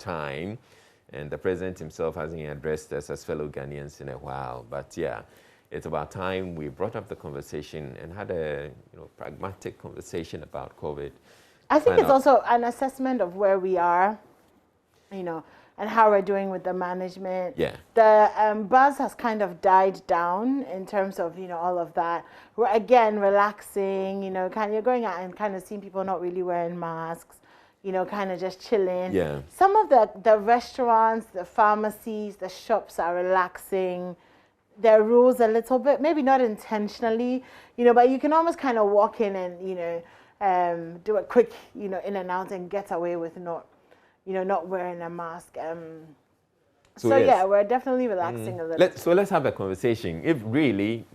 time, and the president himself hasn't addressed us as fellow Ghanaians in a while. But yeah, it's about time we brought up the conversation and had a pragmatic conversation about COVID. I think it's also an assessment of where we are, and how we're doing with the management. Yeah. The buzz has kind of died down in terms of, all of that. We're again relaxing, you're going out and kind of seeing people not really wearing masks, kind of just chilling. Yeah. Some of the restaurants, the pharmacies, the shops are relaxing their rules a little bit, maybe not intentionally, but you can almost kind of walk in and, do a quick, in and out and get away with not wearing a mask. So yes. Yeah, we're definitely relaxing a little. So let's have a conversation. If really,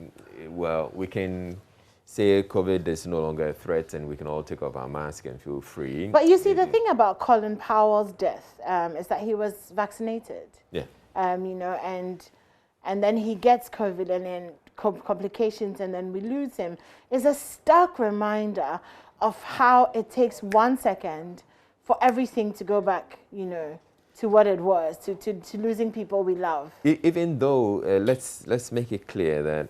we can say COVID is no longer a threat and we can all take off our mask and feel free. But you see, the thing about Colin Powell's death is that he was vaccinated. Yeah. And then he gets COVID and then complications and then we lose him. Is a stark reminder of how it takes 1 second for everything to go back, to what it was, to losing people we love. Even though, let's make it clear that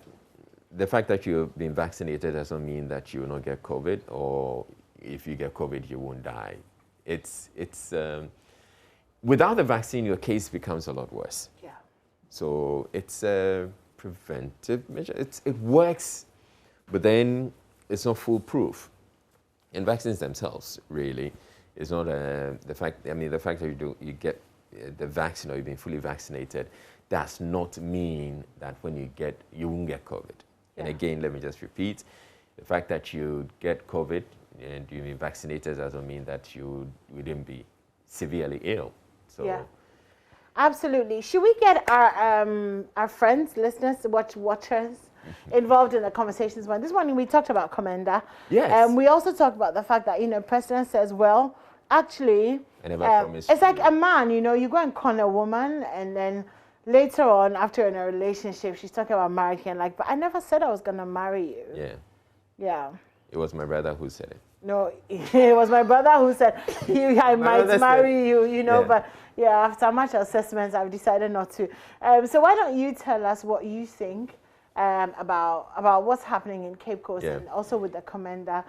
the fact that you've been vaccinated doesn't mean that you will not get COVID, or if you get COVID, you won't die. It's without the vaccine, your case becomes a lot worse. Yeah. So it's a preventive measure. It works, but then it's not foolproof. And vaccines themselves, really, is not the fact. I mean, the fact that you get the vaccine or you've been fully vaccinated does not mean that when you won't get COVID. Yeah. And again, let me just repeat: the fact that you get COVID and you've been vaccinated doesn't mean that you wouldn't be severely ill. So. Yeah. Absolutely. Should we get our friends, listeners, watchers involved in the conversations? This morning we talked about Commander. Yes. We also talked about the fact that, President says, well, actually, I never promised it's like a man, you go and con a woman and then later on, after in a relationship, she's talking about marrying and but I never said I was going to marry you. Yeah. Yeah. It was my brother who said it. No, it was my brother who said, I might marry you, yeah. But yeah, after much assessments, I've decided not to. So why don't you tell us what you think about what's happening in Cape Coast and also with the Commander,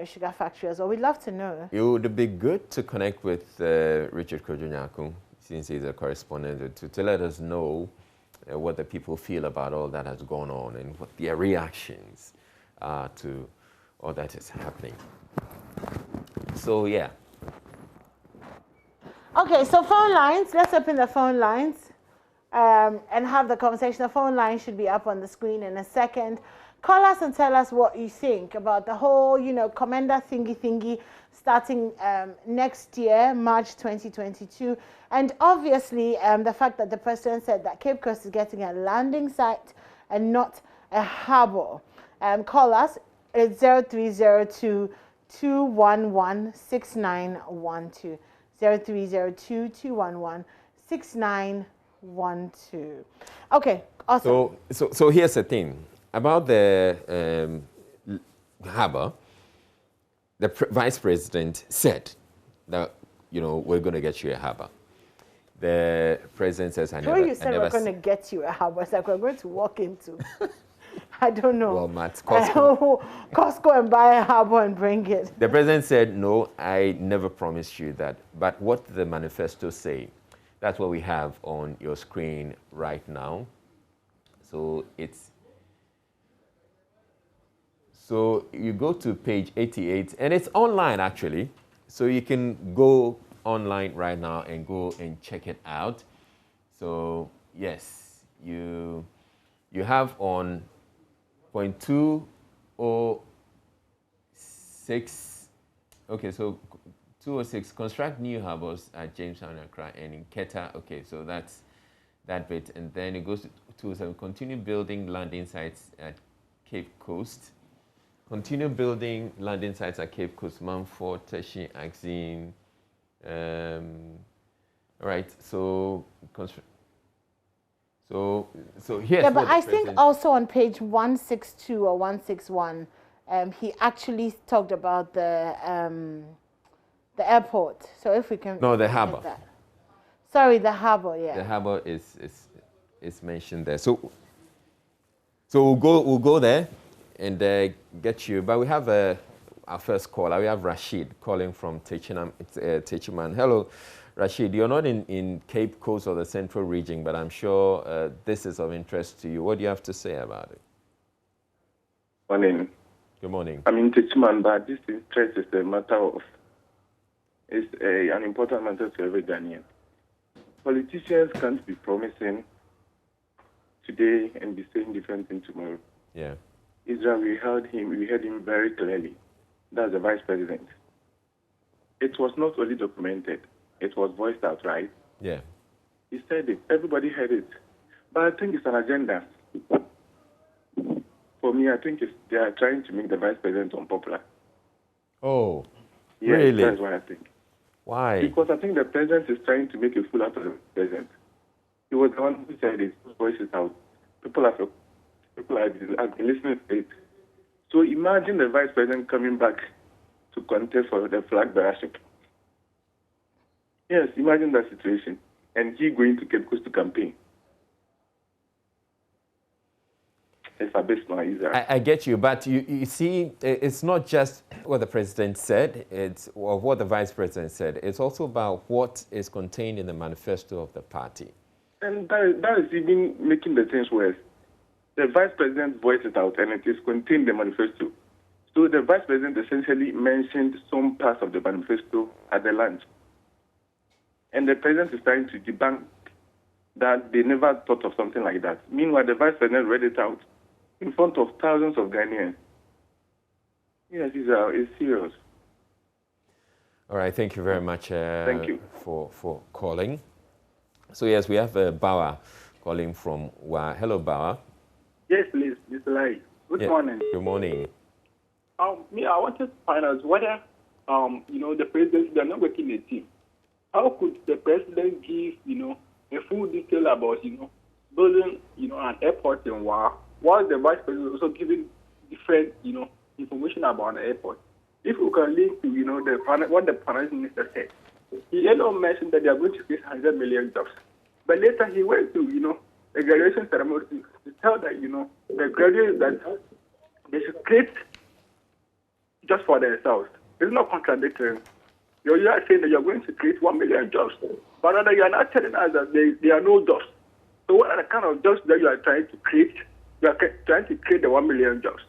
sugar factory as well. We'd love to know. It would be good to connect with Richard Kojo-Nyarko, since he's a correspondent, to let us know what the people feel about all that has gone on and what their reactions are to all that is happening. So, yeah. Okay, so phone lines. Let's open the phone lines and have the conversation. The phone line should be up on the screen in a second. Call us and tell us what you think about the whole, Commander thingy starting next year, March 2022. And obviously, the fact that the president said that Cape Coast is getting a landing site and not a harbour. Call us. It's 0302-211-6912. 0302-211-6912. Okay, awesome. So here's the thing. About the harbour, the vice president said that, we're going to get you a harbour. The president says, you said we're going to get you a harbour. It's like we're going to walk into... I don't know. Walmart, Costco and buy a harbour and bring it. The president said, no, I never promised you that. But what the manifesto say, that's what we have on your screen right now. So you go to page 88, and it's online actually. So you can go online right now and go and check it out. So yes, you have on point 206. Okay, so 206, construct new harbours at Jamestown, Accra, and in Keta. Okay, so that's that bit. And then it goes to 207, continue building landing sites at Cape Coast. Continue building landing sites at Cape Coast, Mumford, Teshi, Axine. All right, so here's but I think also on page 162 or 161, he actually talked about the airport. So if we can... No, the harbour. Sorry, the habour, yeah. The habour is mentioned there. So we'll go there and get you. But we have our first caller. We have Rashid calling from Techiman. Hello, Rashid. You're not in Cape Coast or the Central Region, but I'm sure this is of interest to you. What do you have to say about it? Morning. Good morning. I'm in Techiman, but this interest is a matter of, an important matter to every Ghanaian. Politicians can't be promising today and be saying different things tomorrow. Yeah. Israel, we heard him very clearly. That's the vice president. It was not only documented, it was voiced out, right? Yeah. He said it. Everybody heard it. But I think it's an agenda. For me, I think they are trying to make the vice president unpopular. Oh, Yeah, really? that's what I think. Why? Because I think the president is trying to make a fool out of the president. He was the one who said it, voices out. People have been listening to it. So imagine the vice president coming back to contest for the flag bearership. Yes, imagine that situation. And he going to Cape Coast to campaign. It's a bit more easier. I get you, but you see, it's not just what the president said, or what the vice president said. It's also about what is contained in the manifesto of the party. And that is even making the things worse. The vice president voiced it out, and it is contained in the manifesto. So the vice president essentially mentioned some parts of the manifesto at the lunch. And the president is trying to debunk that they never thought of something like that. Meanwhile, the vice president read it out in front of thousands of Ghanaians. Yes, it's serious. All right, thank you very much Thank you. for calling. So yes, we have Bawa calling from Wa. Hello, Bawa. Yes, please, Mr. Lai. Good morning. Good morning. I wanted to find out whether, the president, they're not working in a team. How could the president give, a full detail about, building, an airport in Wa, while the vice president also giving different, information about the airport? If we can link to, what the finance minister said, he alone mentioned that they are going to create 100 million jobs. But later he went to, a graduation ceremony to tell that, the graduates that they should create just for themselves. It's not contradictory. You are saying that you're going to create 1 million jobs, but rather you are not telling us that there are no jobs. So what are the kind of jobs that you are trying to create? You are trying to create the 1 million jobs.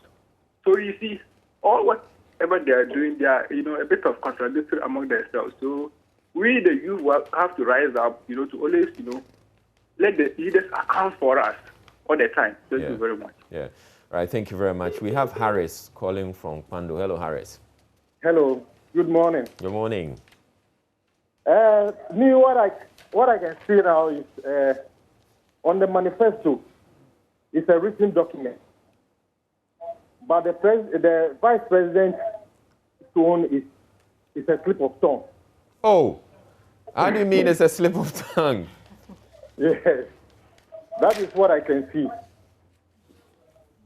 So you see, all whatever they are doing, they are, a bit of contradictory among themselves. So we, the youth, will have to rise up, to always, let the leaders account for us all the time. Thank you very much. Yeah. All right, thank you very much. We have Harris calling from Pando. Hello, Harris. Hello. Good morning. Good morning. Me, what I can see now is on the manifesto. It's a written document, but the vice president's tone is a slip of tongue. Oh, how do you mean it's a slip of tongue? Yes, that is what I can see.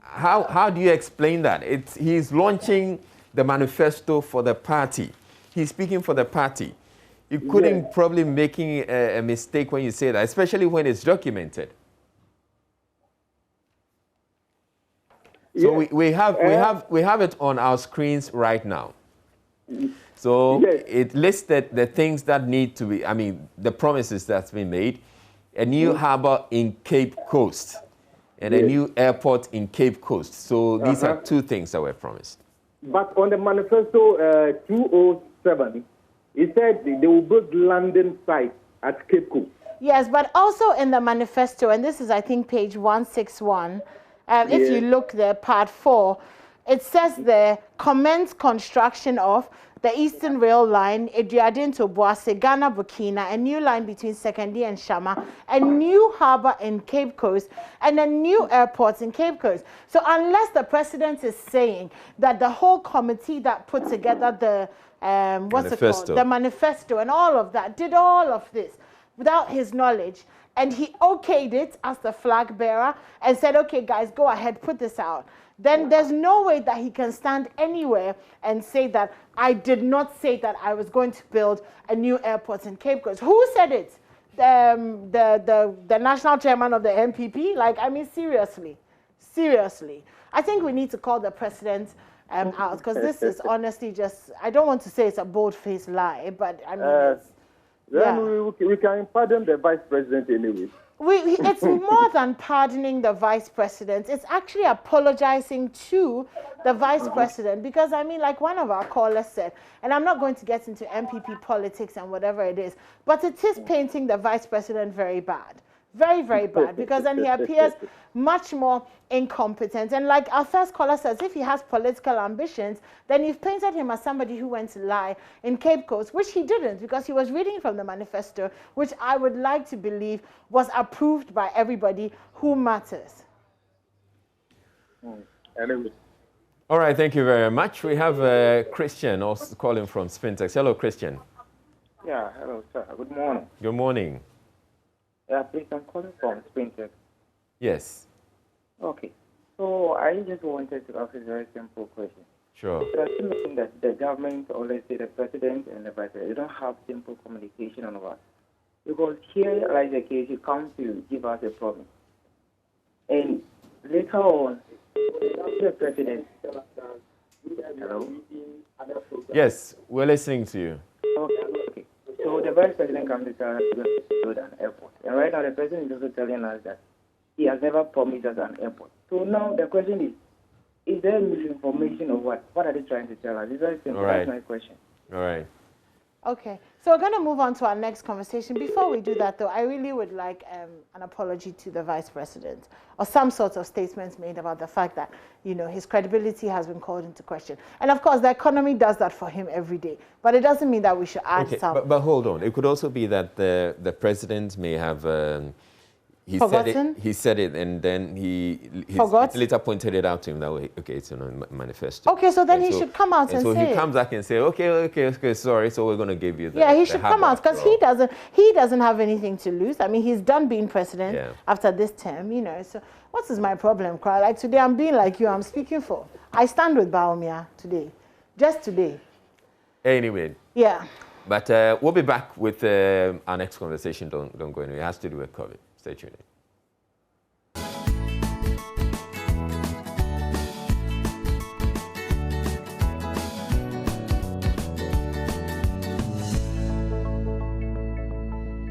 How do you explain that? He's launching the manifesto for the party. He's speaking for the party. You couldn't probably making a mistake when you say that, especially when it's documented. So we have it on our screens right now. So it listed the things that need to be, the promises that's been made. A new harbour in Cape Coast and a new airport in Cape Coast. So these are two things that were promised. But on the manifesto 207, it said they will build landing sites at Cape Coast. Yes, but also in the manifesto, and this is, I think, page 161, if you look there, part 4, it says there, commence construction of the Eastern Rail Line, Eduardin to Boase, Ghana, Burkina, a new line between Sekondi and Shama, a new harbour in Cape Coast, and a new airport in Cape Coast. So unless the president is saying that the whole committee that put together the, the manifesto and all of that, did all of this without his knowledge, and he okayed it as the flag bearer and said, okay, guys, go ahead, put this out, then there's no way that he can stand anywhere and say that I did not say that I was going to build a new airport in Cape Coast. Who said it? the national chairman of the MPP? Like, I mean, seriously. I think we need to call the president out, because this is honestly just, I don't want to say it's a bold-faced lie, but I mean, then we can pardon the vice president anyway. It's more than pardoning the vice president. It's actually apologizing to the vice president, because I mean, like one of our callers said, and I'm not going to get into MPP politics and whatever it is, but it is painting the vice president very bad. Very, very bad, because then he appears much more incompetent. And like our first caller says, if he has political ambitions, then you've painted him as somebody who went to lie in Cape Coast, which he didn't, because he was reading from the manifesto, which I would like to believe was approved by everybody who matters. Anyway. All right, thank you very much. We have Christian also calling from Spintex. Hello, Christian. Yeah, hello, sir. Good morning. Good morning. Yeah, please, I'm calling from Spintex. Yes. Okay. So I just wanted to ask a very simple question. Sure. Does it mean that the government, or let's say the president and the vice president, they don't have simple communication on what? Because here, like the case, you come to give us a problem. And later on, the president. Hello? Yes, we're listening to you. Okay. So the vice president comes to tell us to build an airport. And right now the president is also telling us that he has never promised us an airport. So now the question is there misinformation or what? What are they trying to tell us? It's very simple. All right. That's my question. All right. Okay, so we're going to move on to our next conversation. Before we do that, though, I really would like an apology to the vice president, or some sort of statements made about the fact that, you know, his credibility has been called into question. And of course, the economy does that for him every day. But it doesn't mean that we should add some. But hold on. It could also be that the president may have he said it, and then he later pointed it out to him that way. Okay, it's in a manifesto. Okay, so then he should come out and say. So he comes back and say, okay, sorry. So we're going to give you that. Yeah, he should come out, because he doesn't have anything to lose. I mean, he's done being president after this term, you know. So what is my problem, Cry? Like today, I'm being like you. I'm speaking for. I stand with Baumia today, just today. Anyway. Yeah. But we'll be back with our next conversation. Don't go anywhere. It has to do with COVID. Stay tuned.